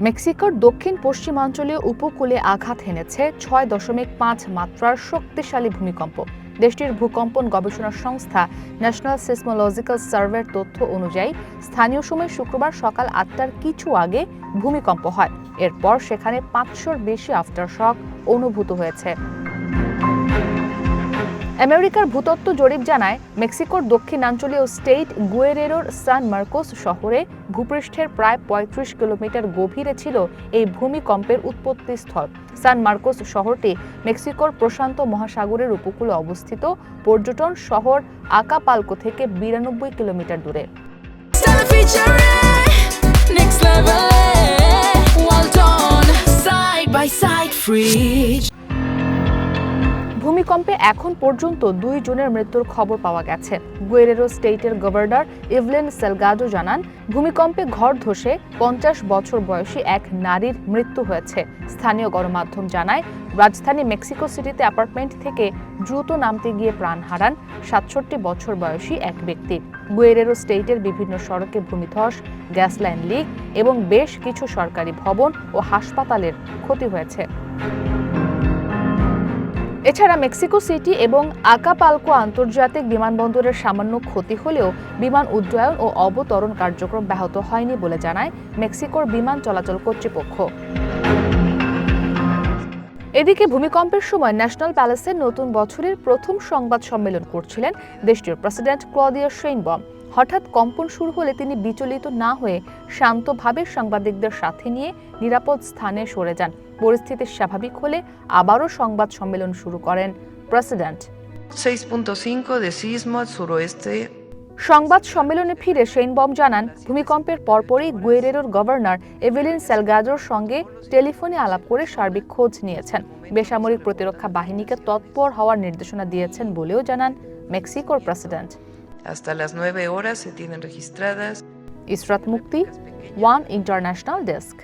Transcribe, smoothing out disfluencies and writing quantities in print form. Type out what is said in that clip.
মেক্সিকোর দক্ষিণ পশ্চিমাঞ্চলীয় উপকূলে আঘাত হেনেছে ৬.৫ মাত্রার শক্তিশালী ভূমিকম্প। দেশটির ভূকম্পন গবেষণা সংস্থা ন্যাশনাল সিসমোলজিক্যাল সার্ভের তথ্য অনুযায়ী স্থানীয় সময় শুক্রবার সকাল ৮টার কিছু আগে ভূমিকম্প হয়। এরপর সেখানে ৫০০-র বেশি আফটারশক অনুভূত হয়েছে। আমেরিকার ভূতত্ত্ব জরিপ জানায়, মেক্সিকোর দক্ষিণাঞ্চলীয় স্টেট গুয়েরেরোর সান মার্কোস শহরে ভূপৃষ্ঠের প্রায় ৩৫ কিলোমিটার গভীরে ছিল এই ভূমিকম্পের উৎপত্তিস্থল। সান মার্কোস শহরটি মেক্সিকোর প্রশান্ত মহাসাগরের উপকূলে অবস্থিত পর্যটন শহর আকাপালকো থেকে ৯২ কিলোমিটার দূরে। ভূমিকম্পে এখন পর্যন্ত ২ জনের মৃত্যুর খবর পাওয়া গেছে। গুয়েরেরো স্টেটের গভর্নর ইভলিন সেলগাডো জানান, ভূমিকম্পে ঘর ধসে ৫০ বছর বয়সী এক নারীর মৃত্যু হয়েছে। স্থানীয় গণমাধ্যম জানায়, রাজধানী মেক্সিকো সিটিতে অ্যাপার্টমেন্ট থেকে দ্রুত নামতে গিয়ে প্রাণ হারান ৬৭ বছর বয়সী এক ব্যক্তি। গুয়েরেরো স্টেটের বিভিন্ন সড়কে ভূমিধস, গ্যাস লাইন লিক এবং বেশ কিছু সরকারি ভবন ও হাসপাতালের ক্ষতি হয়েছে। এছাড়া মেক্সিকো সিটি এবং আকাপালকো আন্তর্জাতিক বিমানবন্দরের সামান্য ক্ষতি হলেও বিমান উড্ডয়ন ও অবতরণ কার্যক্রম ব্যাহত হয়নি বলে জানায় মেক্সিকোর বিমান চলাচল কর্তৃপক্ষ। এদিকে ভূমিকম্পের সময় ন্যাশনাল প্যালেসে নতুন বছরের প্রথম সংবাদ সম্মেলন করছিলেন দেশটির প্রেসিডেন্ট ক্লদিয়া শেইনবম। হঠাৎ কম্পন শুরু হলে তিনি বিচলিত না হয়ে শান্তভাবে সাংবাদিকদের সাথে নিয়ে নিরাপদ স্থানে সরে যান। পরিস্থিতি স্বাভাবিক হলে আবারও সংবাদ সম্মেলন শুরু করেন president. 6.5 de sismo al suroeste. সংবাদ সম্মেলনে ফিরে শেইনবম জানান, ভূমিকম্পের পরপরই গুয়েরেরোর গভর্নর এভেলিন সেলগাডোর সঙ্গে টেলিফোনে আলাপ করে সার্বিক খোঁজ নিয়েছেন। বেসামরিক প্রতিরক্ষা বাহিনীকে তৎপর হওয়ার নির্দেশনা দিয়েছেন বলেও জানান মেক্সিকোর president. Hasta las 9 horas se tienen registradas. Israt মুক্তি, ওয়ান ইন্টারন্যাশনাল ডেস্ক।